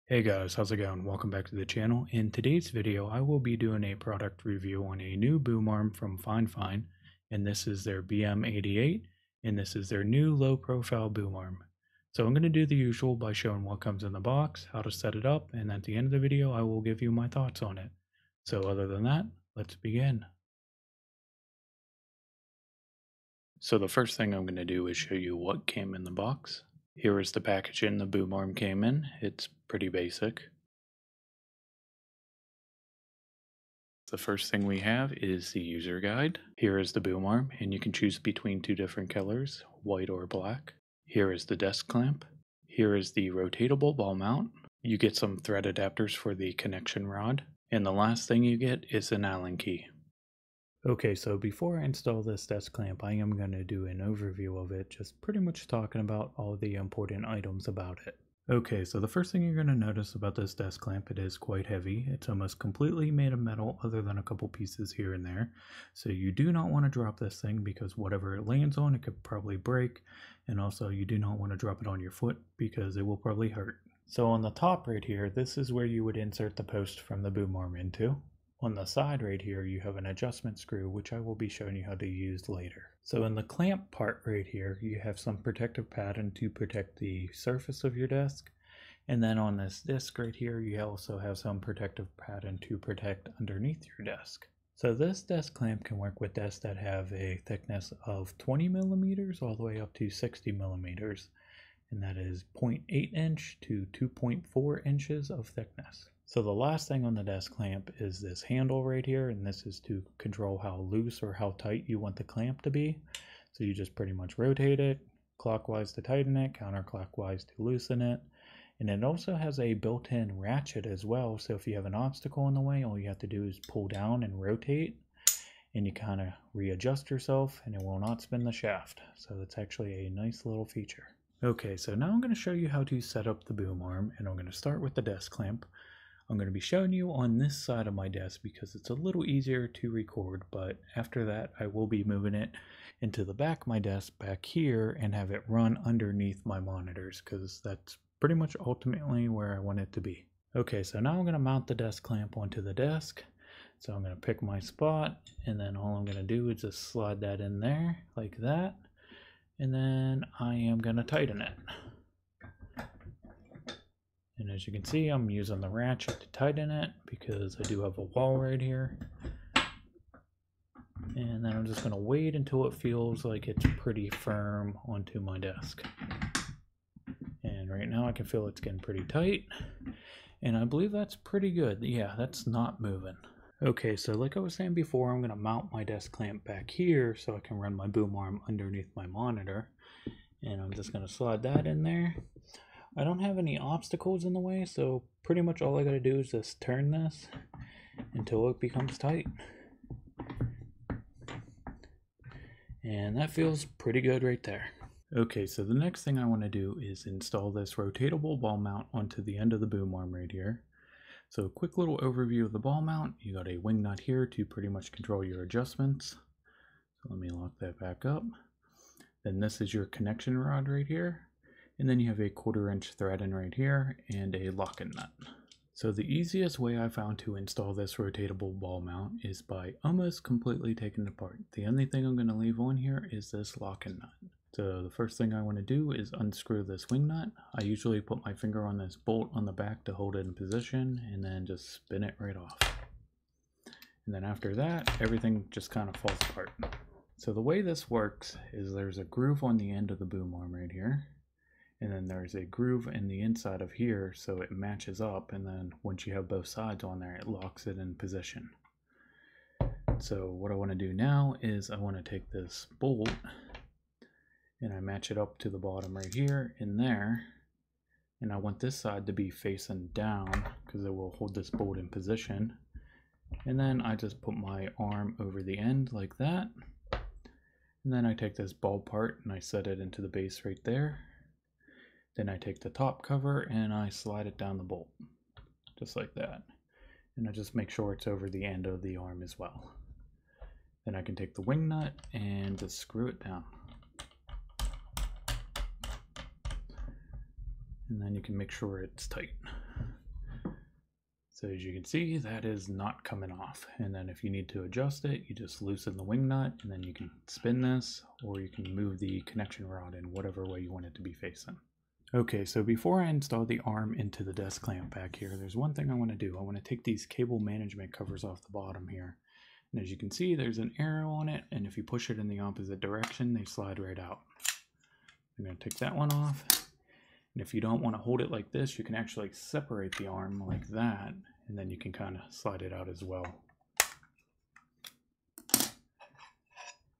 Hey guys, how's it going? Welcome back to the channel. In today's video, I will be doing a product review on a new boom arm from FIFINE, and this is their BM88, and this is their new low profile boom arm. So I'm going to do the usual by showing what comes in the box, how to set it up, and at the end of the video, I will give you my thoughts on it. So other than that, let's begin. So the first thing I'm going to do is show you what came in the box. Here is the packaging the boom arm came in. It's pretty basic. The first thing we have is the user guide. Here is the boom arm, and you can choose between two different colors, white or black. Here is the desk clamp. Here is the rotatable ball mount. You get some thread adapters for the connection rod. And the last thing you get is an Allen key. Okay, so before I install this desk clamp, I am going to do an overview of it, just pretty much talking about all the important items about it. Okay, so the first thing you're going to notice about this desk clamp, it is quite heavy. It's almost completely made of metal other than a couple pieces here and there. So you do not want to drop this thing because whatever it lands on, it could probably break. And also you do not want to drop it on your foot because it will probably hurt. So on the top right here, this is where you would insert the post from the boom arm into. On the side right here, you have an adjustment screw, which I will be showing you how to use later. So in the clamp part right here, you have some protective padding to protect the surface of your desk. And then on this disc right here, you also have some protective padding to protect underneath your desk. So this desk clamp can work with desks that have a thickness of 20 millimeters all the way up to 60 millimeters. And that is 0.8 inch to 2.4 inches of thickness. So the last thing on the desk clamp is this handle right here, and this is to control how loose or how tight you want the clamp to be. So you just pretty much rotate it clockwise to tighten it, counterclockwise to loosen it. And it also has a built-in ratchet as well, so if you have an obstacle in the way, all you have to do is pull down and rotate, and you kind of readjust yourself and it will not spin the shaft. So it's actually a nice little feature. Okay, so now I'm going to show you how to set up the boom arm, and I'm going to start with the desk clamp. I'm going to be showing you on this side of my desk because it's a little easier to record, but after that I will be moving it into the back of my desk back here and have it run underneath my monitors because that's pretty much ultimately where I want it to be. Okay, so now I'm going to mount the desk clamp onto the desk. So I'm going to pick my spot, and then all I'm going to do is just slide that in there like that, and then I am going to tighten it. And as you can see, I'm using the ratchet to tighten it because I do have a wall right here. And then I'm just going to wait until it feels like it's pretty firm onto my desk. And right now I can feel it's getting pretty tight. And I believe that's pretty good. Yeah, that's not moving. Okay, so like I was saying before, I'm going to mount my desk clamp back here so I can run my boom arm underneath my monitor. And I'm just going to slide that in there. I don't have any obstacles in the way, so pretty much all I gotta do is just turn this until it becomes tight. And that feels pretty good right there. Okay, so the next thing I want to do is install this rotatable ball mount onto the end of the boom arm right here. So a quick little overview of the ball mount. You got a wing nut here to pretty much control your adjustments. So let me lock that back up. Then this is your connection rod right here. And then you have a 1/4 inch thread in right here and a locking nut. So the easiest way I found to install this rotatable ball mount is by almost completely taking it apart. The only thing I'm going to leave on here is this locking nut. So the first thing I want to do is unscrew this wing nut. I usually put my finger on this bolt on the back to hold it in position and then just spin it right off. And then after that, everything just kind of falls apart. So the way this works is there's a groove on the end of the boom arm right here. And then there's a groove in the inside of here so it matches up, and then once you have both sides on there, it locks it in position. So what I want to do now is I want to take this bolt and I match it up to the bottom right here in there, and I want this side to be facing down because it will hold this bolt in position. And then I just put my arm over the end like that, and then I take this ball part and I set it into the base right there. Then I take the top cover and I slide it down the bolt, just like that. And I just make sure it's over the end of the arm as well. Then I can take the wing nut and just screw it down. And then you can make sure it's tight. So as you can see, that is not coming off. And then if you need to adjust it, you just loosen the wing nut and then you can spin this, or you can move the connection rod in whatever way you want it to be facing. Okay, so before I install the arm into the desk clamp back here, there's one thing I want to do. I want to take these cable management covers off the bottom here. And as you can see, there's an arrow on it, and if you push it in the opposite direction, they slide right out. I'm going to take that one off. And if you don't want to hold it like this, you can actually separate the arm like that, and then you can kind of slide it out as well.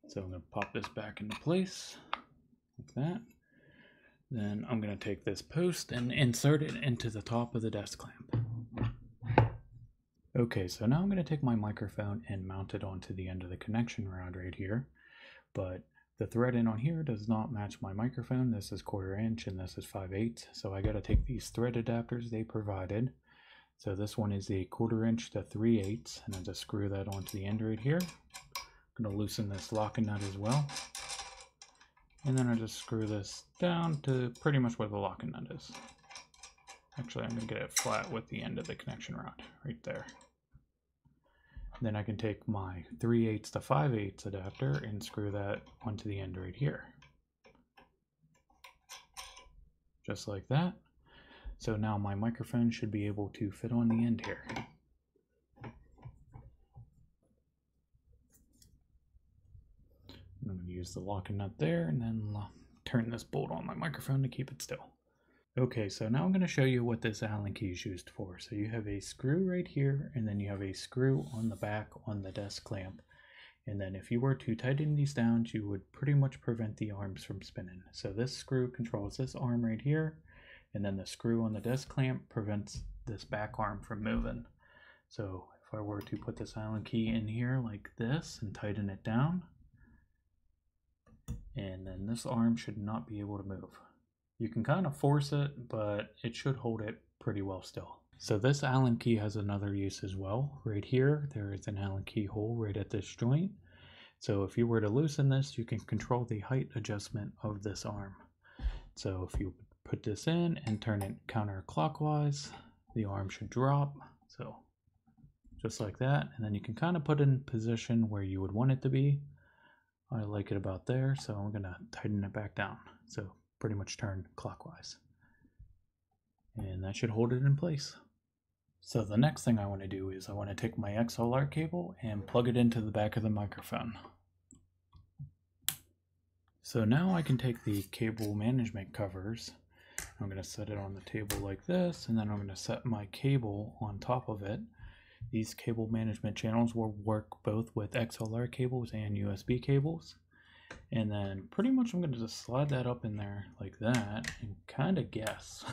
So I'm going to pop this back into place like that. Then I'm going to take this post and insert it into the top of the desk clamp. Okay, so now I'm going to take my microphone and mount it onto the end of the connection rod right here. But the thread in on here does not match my microphone. This is 1/4 inch and this is 5/8. So I got to take these thread adapters they provided. So this one is a 1/4 inch to 3/8, and I just screw that onto the end right here. I'm going to loosen this locking nut as well. And then I just screw this down to pretty much where the locking nut is. Actually, I'm going to get it flat with the end of the connection rod right there. Then I can take my 3/8 to 5/8 adapter and screw that onto the end right here. Just like that. So now my microphone should be able to fit on the end here. I'm going to use the locking nut there and then turn this bolt on my microphone to keep it still. Okay, so now I'm going to show you what this Allen key is used for. So you have a screw right here, and then you have a screw on the back on the desk clamp. And then if you were to tighten these down, you would pretty much prevent the arms from spinning. So this screw controls this arm right here, and then the screw on the desk clamp prevents this back arm from moving. So if I were to put this Allen key in here like this and tighten it down, and then this arm should not be able to move. You can kind of force it, but it should hold it pretty well still. So this Allen key has another use as well. Right here, there is an Allen key hole right at this joint. So if you were to loosen this, you can control the height adjustment of this arm. So if you put this in and turn it counterclockwise, the arm should drop. So just like that. And then you can kind of put it in position where you would want it to be. I like it about there, so I'm going to tighten it back down. So pretty much turn clockwise. And that should hold it in place. So the next thing I want to do is I want to take my XLR cable and plug it into the back of the microphone. So now I can take the cable management covers. I'm going to set it on the table like this, and then I'm going to set my cable on top of it. These cable management channels will work both with XLR cables and USB cables. And then pretty much I'm going to just slide that up in there like that and kind of guess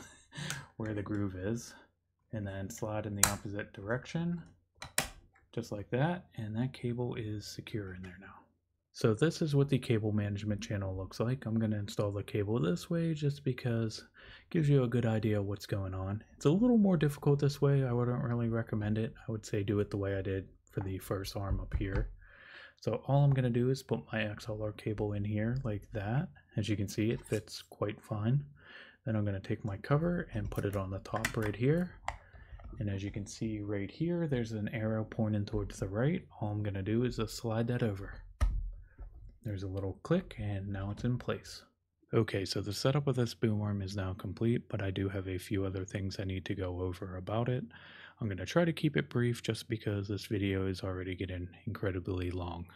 where the groove is. And then slide in the opposite direction, just like that. And that cable is secure in there now. So this is what the cable management channel looks like. I'm going to install the cable this way just because it gives you a good idea of what's going on. It's a little more difficult this way. I wouldn't really recommend it. I would say do it the way I did for the first arm up here. So all I'm going to do is put my XLR cable in here like that. As you can see, it fits quite fine. Then I'm going to take my cover and put it on the top right here. And as you can see right here, there's an arrow pointing towards the right. All I'm going to do is just slide that over. There's a little click and now it's in place. Okay, so the setup of this boom arm is now complete, but I do have a few other things I need to go over about it. I'm going to try to keep it brief just because this video is already getting incredibly long.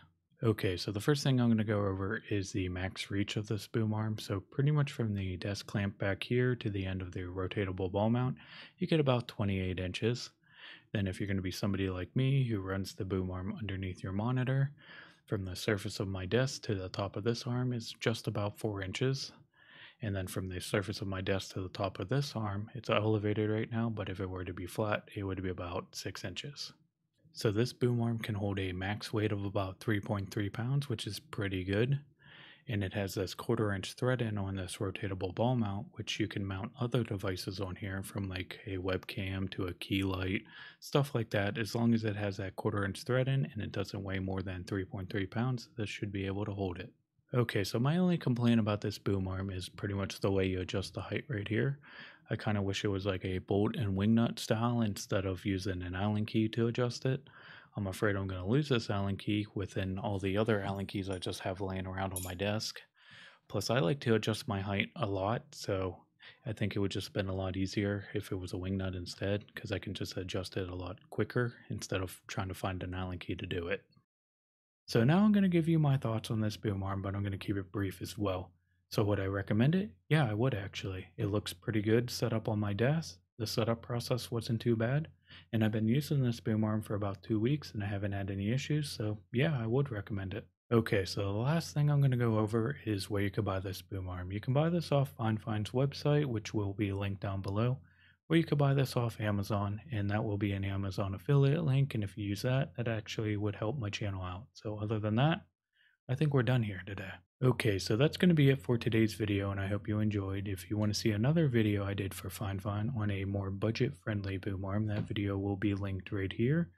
Okay, so the first thing I'm going to go over is the max reach of this boom arm. So pretty much from the desk clamp back here to the end of the rotatable ball mount, you get about 28 inches. Then if you're going to be somebody like me who runs the boom arm underneath your monitor, from the surface of my desk to the top of this arm is just about 4 inches. And then from the surface of my desk to the top of this arm, it's elevated right now, but if it were to be flat, it would be about 6 inches. So this boom arm can hold a max weight of about 3.3 pounds, which is pretty good. And it has this 1/4 inch thread in on this rotatable ball mount, which you can mount other devices on here, from like a webcam to a key light, stuff like that. As long as it has that 1/4 inch thread in and it doesn't weigh more than 3.3 pounds, this should be able to hold it. Okay, so my only complaint about this boom arm is pretty much the way you adjust the height right here. I kind of wish it was like a bolt and wing nut style instead of using an Allen key to adjust it. I'm afraid I'm going to lose this Allen key within all the other Allen keys I just have laying around on my desk. Plus, I like to adjust my height a lot, so I think it would just been a lot easier if it was a wing nut instead, because I can just adjust it a lot quicker instead of trying to find an Allen key to do it. So now I'm going to give you my thoughts on this boom arm, but I'm going to keep it brief as well. So would I recommend it? Yeah, I would actually. It looks pretty good set up on my desk. The setup process wasn't too bad, and I've been using this boom arm for about 2 weeks and I haven't had any issues, so yeah, I would recommend it. Okay, so the last thing I'm going to go over is where you can buy this boom arm. You can buy this off FineFine's website, which will be linked down below, or you could buy this off Amazon, and that will be an Amazon affiliate link, and if you use that, that actually would help my channel out. So other than that, I think we're done here today. Okay, so that's going to be it for today's video, and I hope you enjoyed. If you want to see another video I did for FineFine on a more budget-friendly boom arm, that video will be linked right here.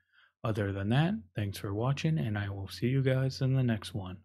Other than that, thanks for watching, and I will see you guys in the next one.